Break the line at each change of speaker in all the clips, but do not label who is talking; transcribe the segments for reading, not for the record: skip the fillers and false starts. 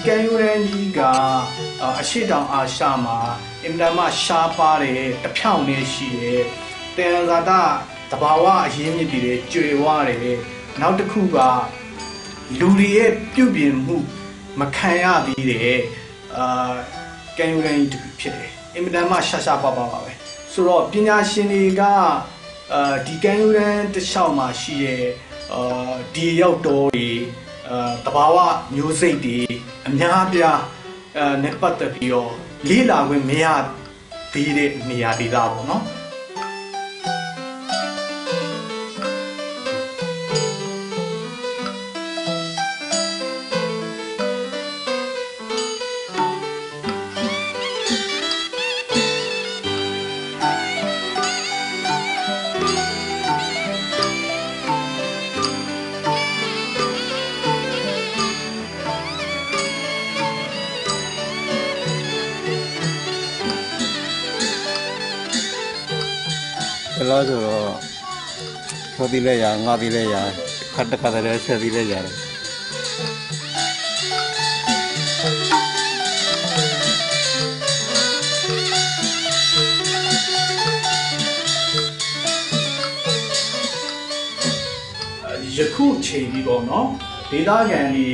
ကန်ယူရန်ကြီးကအရှိတောင်အာရှမှာအင်တာမရှားပါတယ်တဖြောင်းနေရှိတယ်တေရဇာတာတဘာဝအရင်းမြစ်တွေကျွေဝတယ်နောက်တစ်ခုကလူတွေရဲ့ပြုပြင်မှုမခံရသေးတယ်ကန်ယူရန်ကြီးဖြစ်တယ်အင်တာမရှားပါပဲဆိုတော့ပညာရှင်တွေကဒီကန်ယူရန်တစ်လျှောက်မှာရှိတဲ့ဒီရောက်တော်တွေတဘာဝမျိုးစိတ်တွေအများပြားနဲ့ပတ်သက်ပြီးတော့လေးလာခွင့်မရသေးတဲ့နေရာဒေသပေါ့နော်
လောဆိုတော့ဆိုသီးလဲရငါသီးလဲရခတ်တခါတည်းဆက်သီးလဲရတယ်
ယခုချိန်ပြီးပေါ့နော်ဒေသခံတွေ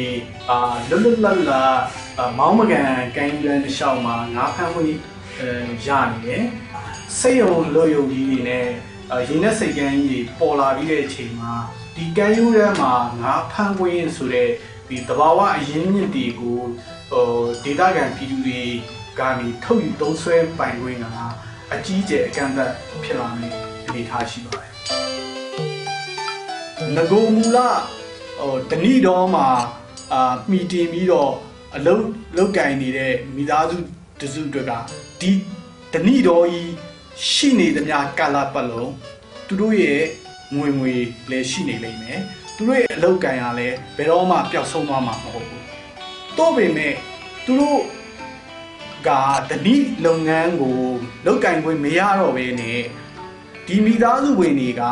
လွတ်လွတ်လပ်လပ်မောင်းမကန်ကိုင်းလန်းတစ်လျှောက်မှာငါးဖမ်းခွင့်ရနေတယ်စိတ်ယုံလို့ယုံကြီးနေနဲ့ရင်းနဲ့စိတ်ကန်းကြီးပေါ်လာပြီးတဲ့အချိန်မှာဒီကမ်းရိုးထဲမှာငါးဖမ်းခွင့်ဆိုတဲ့ဒီတဘာဝအရင်းမြစ်တွေကိုဒေသခံပြည်သူတွေကနေထုတ်ယူသုံးစွဲပိုင်ခွင့်ကအကြီးကျယ်အကန့်အသတ်ဖြစ်လာမယ့်အနေအထားရှိပါတယ်။ငကိုမူလတဏိတော်မှာမှီတင်ပြီးတော့အလုပ်ကင်နေတဲ့မိသားစုတစုအတွက်ကဒီတဏိတော်ကြီးရှိနေသမျှကာလပတ်လုံးသူတို့ရဲ့ငွေလည်းရှိနေလိမ့်မယ်သူတို့ရဲ့အလုပ်ကံရလည်းဘယ်တော့မှပျောက်ဆုံးသွားမှာမဟုတ်ဘူးတော့ပေမဲ့သူတို့ကတဏိလုပ်ငန်းကိုလုပ်ကင်ခွင့်မရတော့ဘဲနဲ့ဒီမိသားစုဝင်တွေက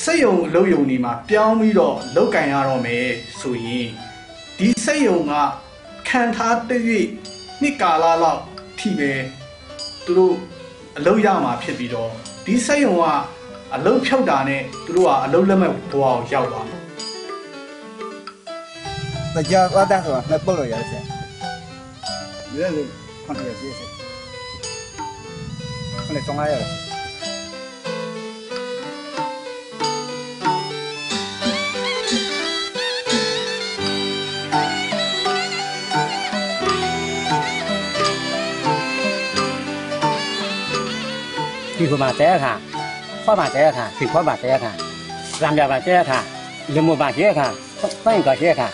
စက်ရုံအလုပ်ရုံတွေမှာပြောင်းပြီးတော့လုပ်ကင်ရတော့မယ်ဆိုရင်ဒီစက်ရုံကခံထားတရွေ့နှစ်ကာလလောက်ထိပဲသူတို့အလုပ်ရမှာဖြစ်ပြီးတော့ဒီစက်ရုံကအလုပ်ဖြုတ်တာနဲ့သူတို့ကအလုပ်လက်မဲ့ဘဝကိုရောက်သွားတယ်
။တရားဝါဒဆိုတာလက်ပုတ်လို့ရတယ်ဆရာ။ဒီလိုခွန်ရစီဆရာ။ခနဲ့ဆုံးရရတယ်
ဒီကမှာတဲ့အခါဖွားပါတဲ့အခါဒီဖွားပါတဲ့အခါရံပြပါတဲ့အခါလူမပါတဲ့အခါပိုင်းကတဲ့အခါ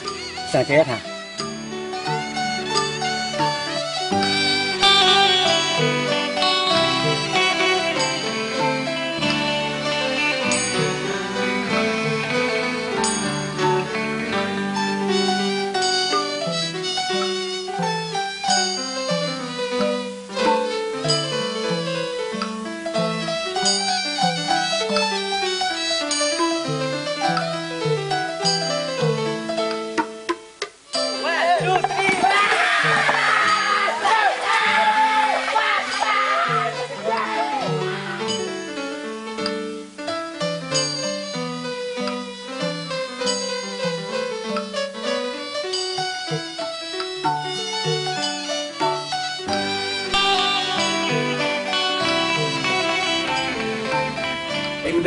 စံတဲ့အခါ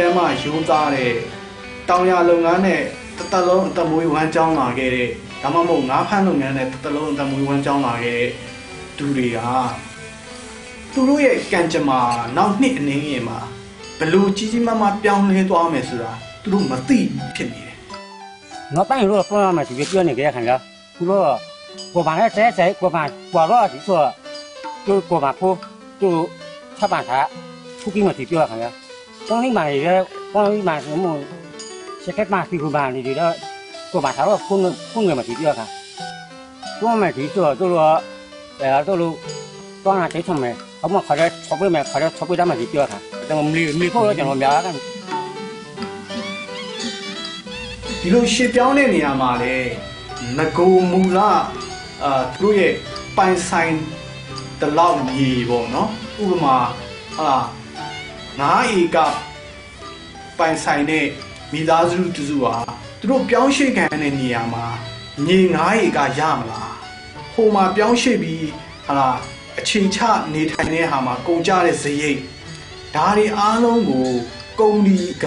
တဲမှာရိုးသားတဲ့တောင်ရလုပ်ငန်းနဲ့တစ်သက်လုံးအသက်မွေးဝမ်းကြောင်းလာခဲ့တဲ့ဒါမှမဟုတ်ငါးဖမ်းလုပ်ငန်းနဲ့တစ်သက်လုံးအသက်မွေးဝမ်းကြောင်းလာခဲ့တဲ့သူတွေကသူတို့ရဲ့ကံကြမ္မာနောက်နှစ်အနည်းငယ်မှာဘလို့ကြီးကြီးမားမားပြောင်းလဲသွားမယ်ဆိုတာသူတို့မသိဖြစ်နေတယ်
။နောက်ပိုင်းတော့ပြန်မှဒီပြောနေကြခံလား။သူတို့ကိုပါနဲ့ဆဲကိုပါပေါ်တော့ဒီဆိုသူကိုပါကိုသူချက်ပါတာခုကိမတိပြောခံလား။当你买的，当你买什么，是该买屁股吧？你觉得，我把它说风格嘛，就这样看。我买地做，做了，做了，当然这上面，我们考虑错不没，考虑错不咱们就这样看。但我们没考虑讲我苗干。
ဒီလိုရှေ့ပြောင်းတဲ့နေရာမှာလေငကိုမူလ သူတို့ရဲ့ပိုင်ဆိုင်တလောက်မြေပေါ့နော်ဥပမာဟာ9 ဧကပိုင်ဆိုင်တဲ့မိသားစုတစုဟာသူတို့ပြောင်းရွှေ့ခံတဲ့နေရာမှာမြေ9 ဧကရမလားဟိုမှာပြောင်းရွှေ့ပြီးအချိန်ချနေထိုင်တဲ့ဟာမှာကုန်ကြတဲ့စရိတ်ဒါတွေအားလုံးကိုကုမ္ပဏီက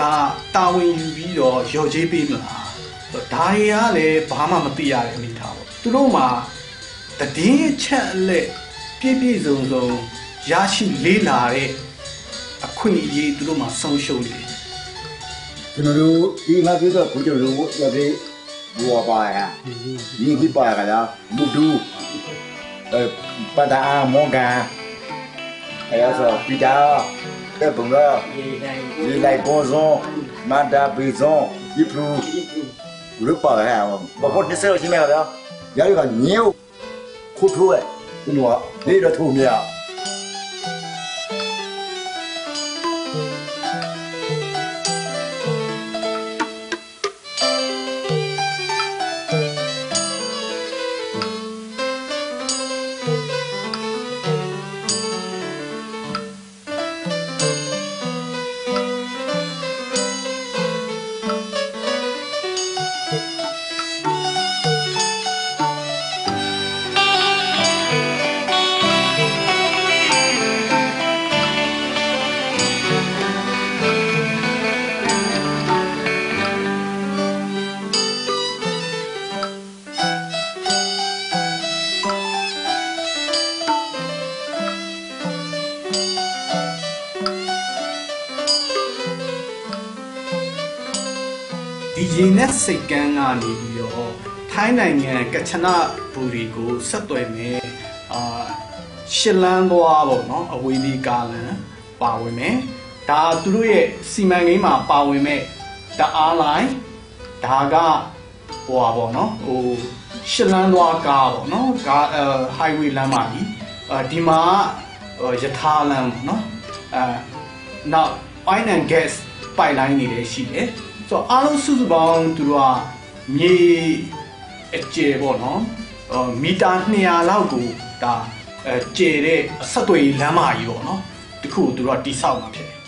တာဝန်ယူပြီးတော့ရော်ကြေးပေးမလားဒါတွေကလည်းဘာမှမသိရတဲ့အနေထားပေါ့သူတို့မှာတည်င်းချက်အလက်ပြည့်စုံရရှိလေးလာတဲ့အခွင့်အရေးသူတို့မှာဆုံးရှုံးနေတယ်
ကျွန်တော်တို့ဒီမှာပြောတော့ဘုရားတို့ရတဲ့ဘောပါရဒီကိပါကလာမူဒူပဒါမောကန်အဲဆိုပိတာတဲ့ဘုံတော့ဒီလိုက်ပေါ်စုံမန္တာပေစုံဒီပလူဘုရပါရဘာဖို့ဒီစရရှိမဲ့လားရရကညေခုထိုးရဲ့ဒီတော့နေတော့ထိုးမြဒီရေနက်စိတ်ကန်းကနေပြီးတော့ထိုင်းနိုင်ငံကချနဘူရီကိုဆက်သွယ်မယ်ရှစ်လန်းသွားပေါ့နော်အဝေးပြေးကားလမ်းပါဝင်မယ်ဒါသူတို့ရဲ့စီမံကိန်းမှာပါဝင်မဲ့တအားလိုင်းဒါကဟိုပါပေါ့နော်ဟိုရှစ်လန်းသွားကားပေါ့နော်ကားhighway လမ်းမှာကြီးဒီမှာယထာလမ်းပေါ့နော်နောက် oil and gas pipeline တွေလည်းရှိတယ်ဆိုတော့အားလုံးစုစုပေါင်းသူတို့ကမြေအကျယ်ပေါ့နော်မီတာ200လောက်ကိုဒါကျယ်တဲ့အဆက်သွယ်လမ်းမကြီးပေါ့နော်တခုသူတို့ကတိဆောက်မှာဖြစ်တယ်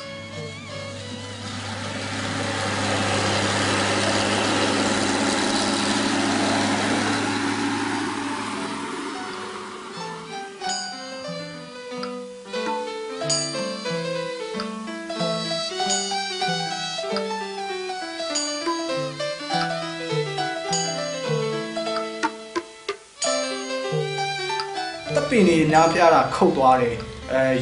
တပ်ပင်တွေနားပြတာခုတ်သွားတယ်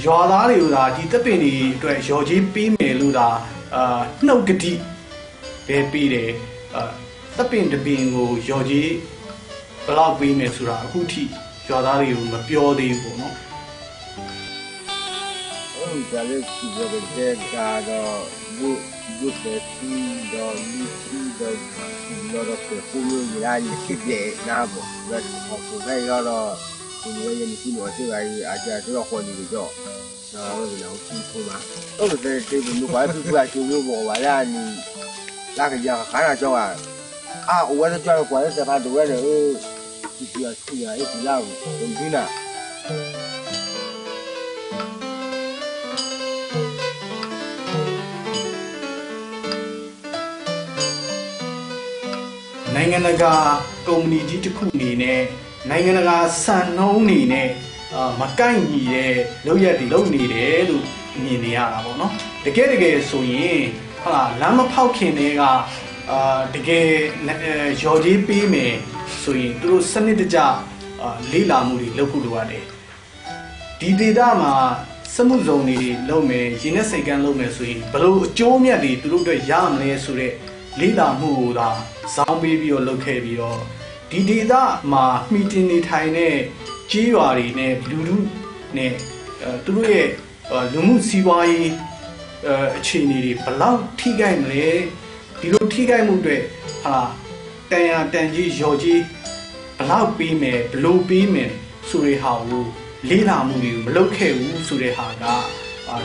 ရွာသားတွေကဒီတပ်ပင်တွေအတွက်ရော်ကြီးပေးမယ်လို့ဒါနှုတ်ကတိပဲပေးတယ်တပ်ပင်တပင်ကိုရော်ကြီးဘယ်လောက်ပေးမယ်ဆိုတာအခုထိရွာသားတွေကိုမပြောသေးဘူးပေါ့နော်
ဟုတ်တယ်လေဒီလိုတဲ့ကတော့ဘုတဲ့စီတော့လူကြီးတော့လောကကိုကိုယ်ရည်ရှိတဲ့နားပေါ့ဒါကိုပဲတော့ဒီလိုရင်းနှီးမှုအစီအစဉ်အကြတော့ခေါ်နေကြတော့တော့စီထိုးပါတော့တဲ့ဒီလိုဘာဖြစ်ဖြစ်ကျိုးလို့ပေါ်ပါလားနီလာကြခါရကြောင်းဝဲကြောင်းကွာစပါတော့ရဲဒီပြစီရဒီလောက်ဘုံဒီနာ
နိုင်ငံတကာကုမ္ပဏီကြီးတစ်ခုအနေနဲ့နိုင်ငံတကာစံနှုန်းနေနဲ့မကိုက်ညီတဲ့လုပ်ရက်တွေလုပ်နေတယ်လို့မြင်နေရတာပေါ့နော်တကယ်ဆိုရင်လမ်းမဖောက်ခင်တည်းကတကယ်ရော်ကြီးပေးမယ်ဆိုရင်သူတို့စနစ်တကျလေးလာမှုတွေလုပ်ဖို့လိုရတယ်ဒီဒေသမှာစမှုဇုံတွေလုပ်မယ်ရင်းနဲ့စိတ်ကန်းလုပ်မယ်ဆိုရင်ဘလို့အကျိုးမြတ်တွေသူတို့အတွက်ရမလဲဆိုတဲ့လေးလာမှုကိုသာဇောင်းပေးပြီးတော့လုပ်ခဲ့ပြီးတော့ဒီဒေသမှာမှီတင်နေထိုင်တဲ့ကြေးရွာတွေနဲ့လူထုနဲ့သူတို့ရဲ့လူမှုစီးပွားရေးအခြေအနေတွေဘလောက်ထိခိုက်မလဲဒီလိုထိခိုက်မှုတွေတန်ရတန်ကြီးရော်ကြီးဘလောက်ပေးမယ်ဘလို့ပေးမယ်ဆိုတဲ့ဟာကိုလေးလာမှုတွေကိုမလုပ်ခဲ့ဘူးဆိုတဲ့ဟာက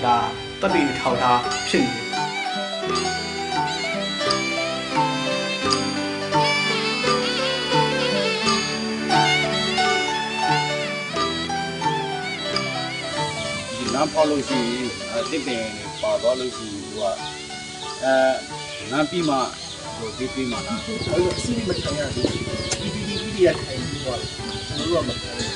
ဒါတတိထောက်ထားဖြစ်နေတယ်
ဖောက်လို့ရှိရင်တစ်ပင်ပါသွားလို့ရှိရင်သူကငါပြီးမှဟိုပြီးမှလားအဲ့လိုအစီအမထိုင်ရဘူးဒီရထိုင်ပြီးတော့ကျွန်တော်တို့ကမထိုင်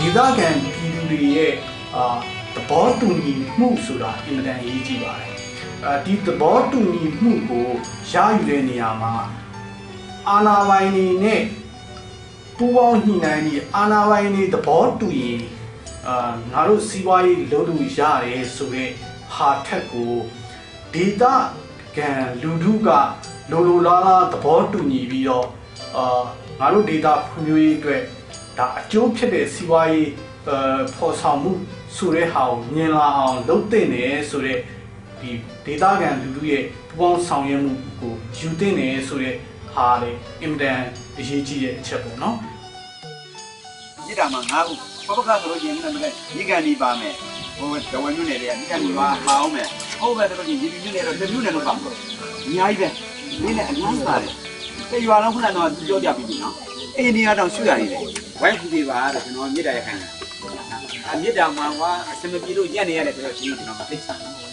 ဒေသခံပြည်သူတွေရဲ့သဘောတူညီမှုဆိုတာအင်မတန်အရေးကြီးပါတယ်ဒီသဘောတူညီမှုကိုရယူတဲ့နေရာမှာအာဏာပိုင်တွေနဲ့ပူးပေါင်းညှိနှိုင်းပြီးအာဏာပိုင်တွေသဘောတူရင်ငါတို့စီးပွားရေးလုပ်လို့ရတယ်ဆိုတဲ့ဟာထက်ကိုဒေသခံလူထုကလိုလားလားသဘောတူညီပြီးတော့ငါတို့ဒေသဖွံ့ဖြိုးရေးအတွက်ဒါအကျိုးဖြစ်တဲ့စီးပွားရေးဖော်ဆောင်မှုဆိုတဲ့ဟာကိုမြင်လာအောင်လုပ်သင့်တယ်ဆိုတဲ့ဒီဒေသခံလူထုရဲ့ပူးပေါင်းဆောင်ရွက်မှုကိုယူသင့်တယ်ဆိုတဲ့ဟာလေအင်မတန်အရေးကြီးတဲ့အချက်ပေါ့နော်
မြစ်တာမှာ9ခုပပခဆိုလို့ရှိရင်လည်းမြစ်ကန်ဒီပါမယ်ဟိုတဝဲမြို့နယ်တွေကမြစ်ကန်ဒီပါမအောင်မယ်ဟုတ်ပဲဆိုလို့ရှိရင်ဒီမြို့နယ်တော့2မြို့နယ်လို့ပါမှာအများကြီးပဲဒီနဲ့အများကြီးပါတယ်တဲ့ရွာလုံးခုနကတော့ပြောပြပြီးပြီနော်အင်းဒီကတော့ရွှေ့ရတယ်ဝိုင်းခုသေးပါတဲ့ကျွန်တော်မြစ်တာရခိုင်မြစ်တာမှာကအစမပြေလို့ညက်နေရတယ်ဆိုတော့ဒီကျွန်တော်သိချင်တယ်